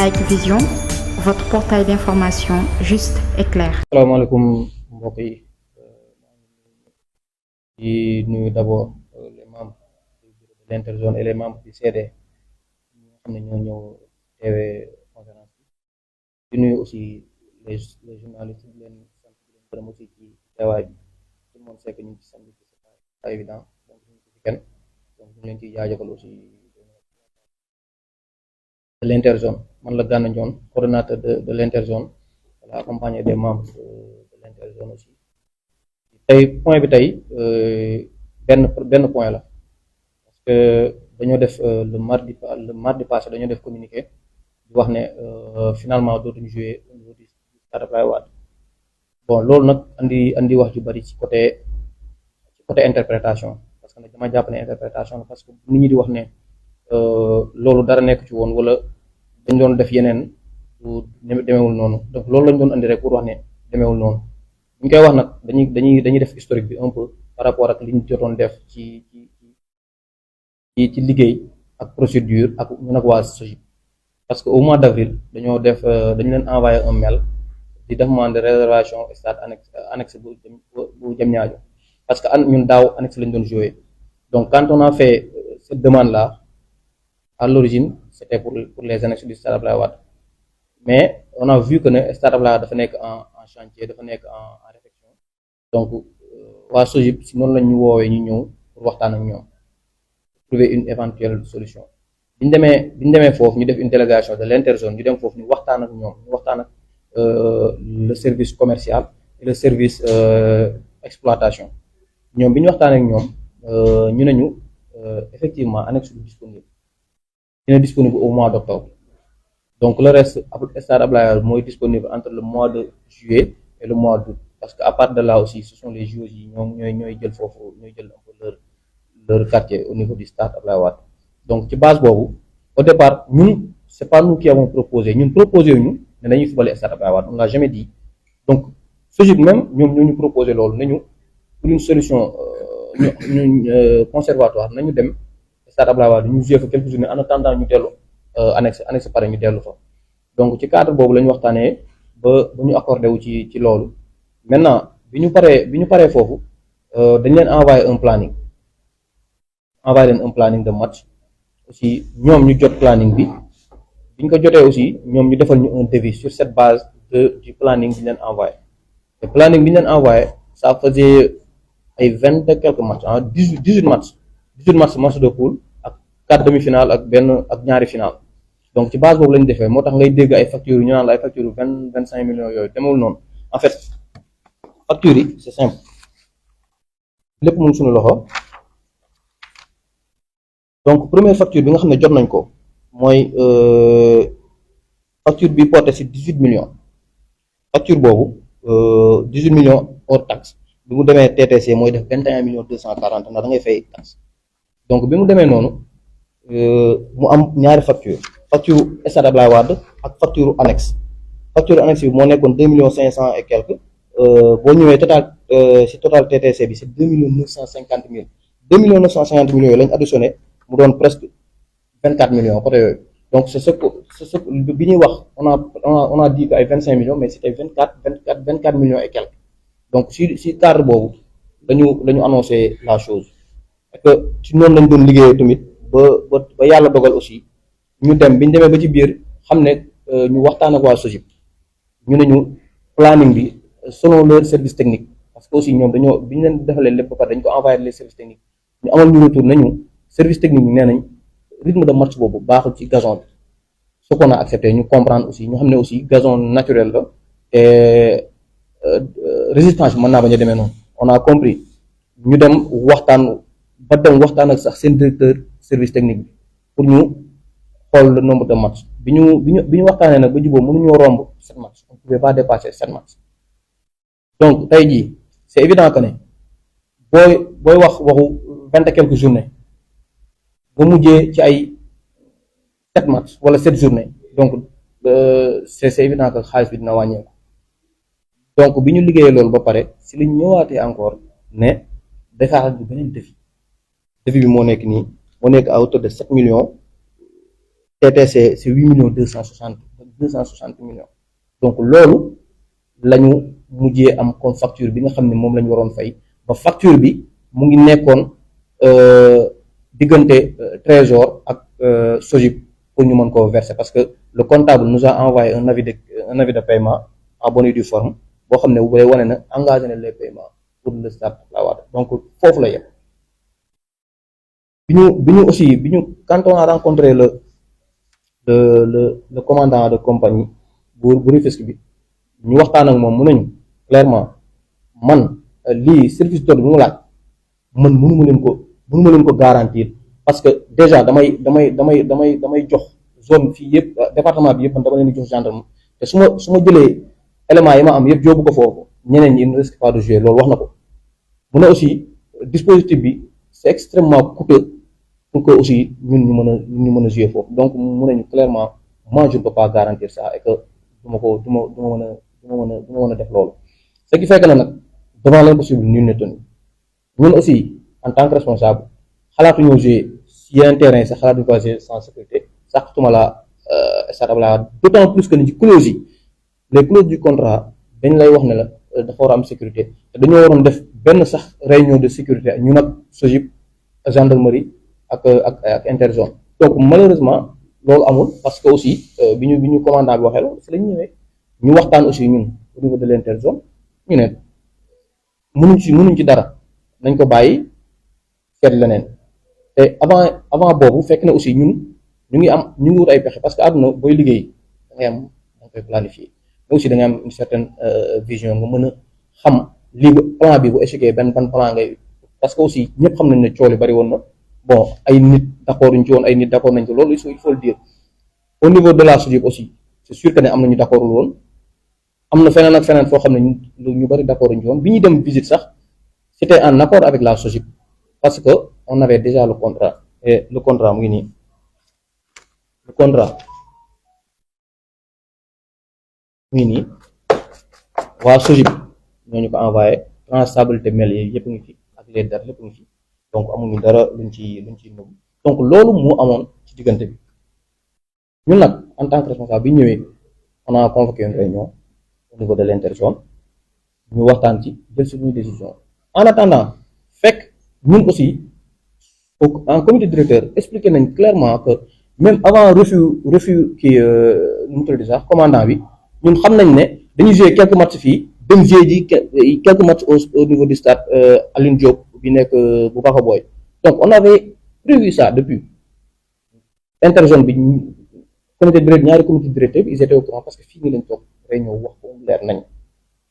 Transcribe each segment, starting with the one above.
Like Vision, votre portail d'information juste et clair. Asalaamaaleykum mbokk yi di nuyu d'abord les membres du bureau de l'interzone et les membres du CD ñi nga xam ne ñoo ñëw teewee conférence bi di nuyu aussi les journalistes di leen sant di leen gërëm aussi ci teewaay bi tout le monde sait que ñu ngi ci samedi c'est pas évident donc ñu ngi ci week-end donc ñu leen ciy jaajëfal aussi de l'interzone man la Gana Ndione coordonnateur de l'interzone voilà accompagné des membres de l'interzone aussi tey point bi tey benn point la parce que dañoo def le mardi passé dañoo def communiqué di wax ne finalement dootuñu jouer au niveau du stade Abdoulaye Wade bon loolu nag andi wax ju bari ci côté interprétation parce que nag dama jàpp ne interprétation la parce que nit ñi di wax ne loolu dara nekk ci woon wala dañ doon def yeneen du demeewul noonu donc loolu lañ doon andi rek pour wax ne demeewul noonu bu ñu koy wax nag dañuy def historique bi un peu par rapport ak li ñu jotoon def ci liggéey ak procédure ak ñun ak waa SOGIP parce que au mois d'avril dañu leen envoyé un mail di demande réservation stade annexe bu Diamniadio parce que ñun daaw annexe lañ doon jouer donc quand on a fait cette demande là à l'origine c'était pour les annexes du stade Abdoulaye Wade mais on a vu que ne stade Abdoulaye Wade dafa nekk en chantier dafa nekk en réflexion donc waa SOGIP si noonu lañ ñu woowee ñu ñëw pour waxtaan ak ñoom trouver une éventuelle solution biñ demee foofu ñu def une délégation de l'interzone ñu dem foofu ñu waxtaan ak ñoom ñu waxtaan ak le service commercial et le service exploitation ñoom bi ñu waxtaan ak ñoom ñu ne ñu effectivement annexe du disponible dina disponible au mois d'octobre donc le reste stade Abdoulaye Wade mooy disponible entre le mois de juillet et le mois d'août parce que à part de là aussi ce sont les joueurs yi ñooy jël foofu ñooy jël un peu leur quartier au niveau du stade Abdoulaye Wade donc ci base boobu au départ ñun c'est pas nous qui avons proposé ñun proposé ñu ne dañuy footballer stade Abdoulaye Wade on l'a jamais dit donc SOGIP même ñoom ñoo ñu proposé loolu nañu pour une solution conservatoire nañu dem stade Abdoulaye Wade ñu jouer fa quelques journées en attendant ñu dellu annexe pare ñu dellu fa donc ci cadre boobu la ñu waxtaanee ba ñu accordé wu ci loolu maintenant bi ñu paree foofu dañ leen envoyé un planning de match aussi ñoom ñu jot planning bi biñ ko jotee aussi ñoom ñu defal ñu un devis sur cette base du planning bi ñu leen envoyé te planning bi ñu leen envoyé ça faisait ay 20 et quelques matchs 18 match de poule ak 4 demi-finales ak ñaari finale donc ci base boobu lañu defee moo tax ngay dégg ay factures ñu naan la ay factures 25 millions yooyu demewul noonu en fait factures yi c'est simple lépp mun suñu loxo donc première facture bi nga xam ne jot nañ ko mooy facture bi porté ci 18 millions facture boobu 18 millions hors taxe bi mu demee TTC mooy def 21 millions 240 ndax da ngay fay taxe donc bi mu demee noonu mu am ñaari facture stade Abdoulaye Wade ak facture annexe bi moo nekkoon 2 millions 500 et quelques boo ñëwee total TTC bi c'est 2 millions 950 mille 2 millions 950 millions yooyu lañ additionné mu doon presque 24 millions côté yooyu donc c'est ce bi ñuy wax on a dit que ay 25 millions mais c'était 24 millions et quelques donc si cadre boobu dañu annoncé la chose et que ci noonu lañ doon liggéeyee tamit ba yàlla dogal aussi ñu biñ demee ba ci biir xam ne ñu waxtaan ak waa SOGIP ñu ne ñu planning bi selon leur service technique parce que aussi ñoom bi ñu leen defalee lépp ba pare dañ ko envoyé les services techniques ñu amal ñu retour nañu service technique bi nee nañ rythme de match boobu baaxul ci gazon bi ce qu'on a accepté ñu comprendre aussi ñu xam ne aussi gazon naturel la et résistance bi mën naa bañ a demee noonu on a compris ñu dem waxtaan ak sax seen directeur service technique bi pour ñu xool le nombre de matchs bi ñu waxtaanee nag ba jubóo mënuñoo romb 7 matchs on ne pouvait pas dépasser 7 matchs donc tey jii c'est évident que ne booy wax waxu 20 et quelques journées ba mujjee ci ay 7 matchs wala 7 journées donc c'est évident que xaalis bi dina wàññeeku donc bi ñu liggéeyee loolu ba pare si liñ ñëwaatee encore ne defaat bi beneen défi bi moo nekk à hauteur de 7 millions TTC c'est 8 millions 260 260 millions. Donc loolu la ñu mujjee am comme facture bi nga xam ne moom la ñu waroon fay ba facture bi mu ngi nekkoon diggante trésor ak SOGIP pour ñu mën koo verser parce que le comptable nous a envoyé un avis de paiement en bonne et due forme boo xam ne bu dee wane na engagé na les paiements pour le stade Abdoulaye Wade donc foofu la yem. bi ñu quand on a rencontré le commandant de compagnie bu Rufisque bi ñu waxtaan ak moom mu nañu clairement man lii service d'ordre bi mu laaj man mënuma leen ko garantir parce que déjà damay jox zone fii yëpp département bi yëpp man dama leen di jox gendarme te su ma jëlee éléments yi ma am yëpp yóbbu ko foofu ñeneen ñi il ne risque pas de jouer loolu wax na ko mu ne aussi dispositif bi c'est extrêmement coûteux pour que aussi ñun ñu mën a jouer foofu donc mu nañu clairement moi je ne peux pas garantir ça et que du ma mën a def loolu ce qui fait que nag devant l'impossible nul n'est tenu ñun aussi en tant que responsable xalaatuñoo jouer si yeneen terrain sax xalaatuñu ko jouer sans sécurité saxtuma la stade Abdoulaye Wade d'autant plus que ni ci clause yi les clauses du contrat dañ lay wax ne la dafa war a am sécurité te dañoo waroon def benn sax réunion de sécurité ñu nag SOGIP gendarmerie ak interzone donc malheureusement loolu amul parce que aussi bi ñu commandant bi waxee loolu si lañ ñëwee ñu waxtaan aussi ñun au niveau de l'interzone ñu ne mënuñ ci dara nañ ko bàyyi seet leneen te avant boobu fekk na aussi ñun ñu ngi wut ay pexe parce que àdduna booy liggéey da nga koy planifier mais aussi da ngay am une certaine vision nga mën a xam lii plan bi bu échoué ban plan ngay parce que aussi ñëpp xam nañ ne coow li bari woon na bon ay nit d'accord ñu ci woon ay nit d'accord nañ ci loolu il faut le dire au niveau de la SOGIP aussi c'est sûr que ne am na ñu d'accordul woon am na feneen ak feneen foo xam ne ñu bari d'accord ñu ci woon bi ñuy dem visite sax c'était en accord avec la SOGIP parce que on avait déjà le contrat et le contrat mu ngi nii le contrat mu ngi nii waa SOGIP ñoo ñu ko envoyé traçabilité mail yi yëpp ngi fi ak les dates lépp ngi fi donc amuñu dara luñ ci nëbb donc loolu moo amoon ci diggante bi ñun nag en tant que responsable bi ñëwee on a convoqué une réunion au niveau de l'interzone ñu waxtaan ci jël suñuy décision en attendant fekk ñun aussi en comité directeur expliqué nañ clairement que même avant refus kii nu mu tudd sax commandant bi ñun xam nañ ne dañuy jouer quelques matchs fii dem jouer ji quelques matchs au niveau du stade Aline Diop bi nekk bu Baka Boy donc on avait prévu ça depuis interzone bi comité directeur ñaari comité directeur bi ils étaient au courant parce que fii nii lañ toog réunion wax ko leer nañ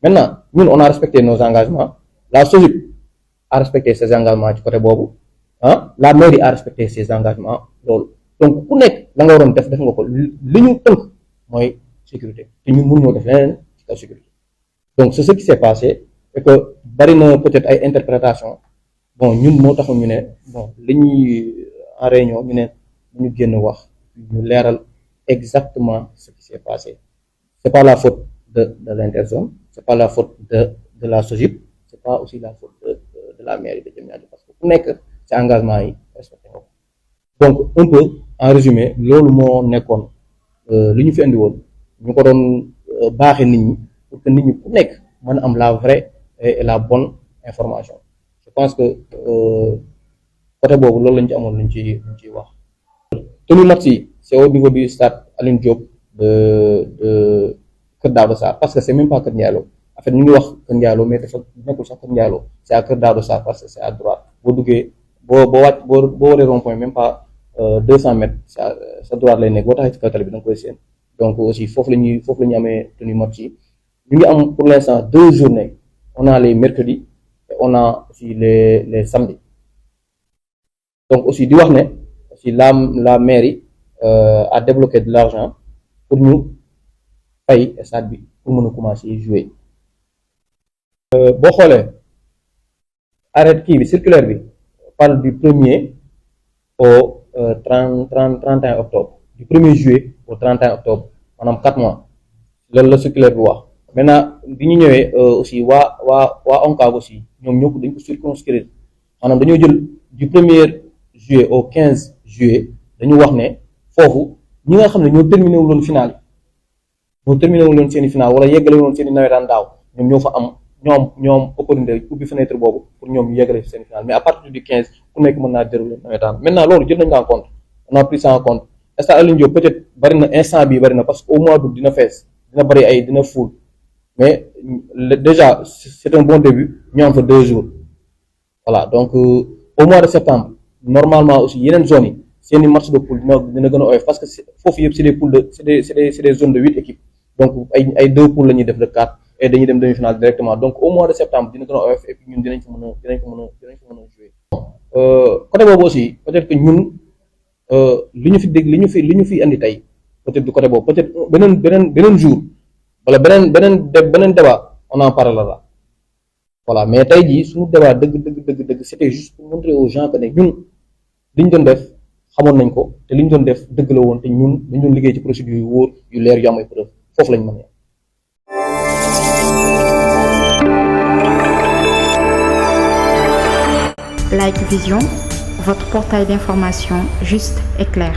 maintenant ñun on a respecté nos engagements la SOGIP a respecté ses engagements ci côté boobu la mairie a respecté ses engagements loolu donc ku nekk la nga waroon def nga ko li ñu tënk mooy sécurité te ñun mënuñoo def leneen ci kaw sécurité donc c'est ce qui s'est passé et que bari na peut-être ay interprétation bon ñun moo taxoon ñu ne bon li ñuy en réunion ñu ne ñu génn wax ñu leeral exactement ce qui s'est passé c'est pas la faute de l'interzone c'est pas la faute de la SOGIP c'est pas aussi la faute de la mairie de Diamniadio parce que ku nekk ci engagement yi respecté ko donc un peu en résumé loolu moo nekkoon li ñu fi andi woon ñu ko doon baaxee nit ñi pour que nit ñi ku nekk mën a am la vraie et la bonne information je pense que côté boobu loolu lañ ci amoon luñ ciy wax. tenue match yi c'est au niveau du stade Aline Diop de Kër Daouda Sarr parce que c'est même pas Kër Ndialo en fait ñu ngi wax Kër Ndialo mais dafa nekkul sax Kër Ndialo c'est à Kër Daouda Sarr parce que c'est à droite boo duggee boo waree rond-point même pas 200 mètres sa droite lay nekk boo taxee ci kaw tali bi da nga koy seen donc aussi foofu la ñuy amee tenue match yi ñu ngi am pour l'instant 2 journées on a les mercredis et on a aussi les samedis donc aussi di wax ne aussi la mairie a débloqué de l'argent pour ñu fay stade bi pour mën a commencer jouer boo xoolee arrêt kii bi circulaire bi parle du 1er au 31 octobre du 1er juillet au 31 octobre maanaam 4 mois loolu la circulaire bi wax maintenant bi ñu ñëwee aussi waa ONCAV aussi ñoom ñëpp dañ ko circonscrire maanaam dañoo jël du 1er juillet au 15 juillet dañu wax ne foofu ñi nga xam ne ñoo terminé wu loon final ñoo terminé wu leen seen i final wala yeggale woon seen i nawetaan daaw ñoom ñoo fa am ñoom opportunité ubbi fenêtre boobu pour ñoom ñu yeggale seen i final mais à partir du 15 ku nekk mën naa dérouler nawetaan maintenant loolu jël nañ en compte on a pris ça en compte stade Aline Diop peut-être bari na instant bii bari na parce que au mois d'août dina fees dina bari ay dina fuul mais déjà c'est un bon début ñu am fa 2 jours voilà donc au mois de septembre normalement aussi yeneen zones yi seen i match de poule dina gën a oyof parce que foofu yëpp c'est des poules de c'est des zones de 8 équipes donc ay 2 poules la ñuy def de 4 et dañuy dem demi-finale directement donc au mois de septembre dina gën a oyof et puis ñun dinañ ko mën a jouer côté boobu aussi peut-être que ñun li ñu fi dégg li ñu fi andi tey peut-être du côté boobu peut-être beneen jour wala beneen débat on en parlera voilà mais tey jii suñu débat dëgg c'était juste pour montrer aux gens que ne ñun li ñu doon def xamoon nañ ko te li ñu doon def dëgg la woon te ñun dañ doon liggéey ci procédure yu wóor yu leer yu am ay preuve foofu lañ mën a. Like Vision, votre portail d'information juste et clair.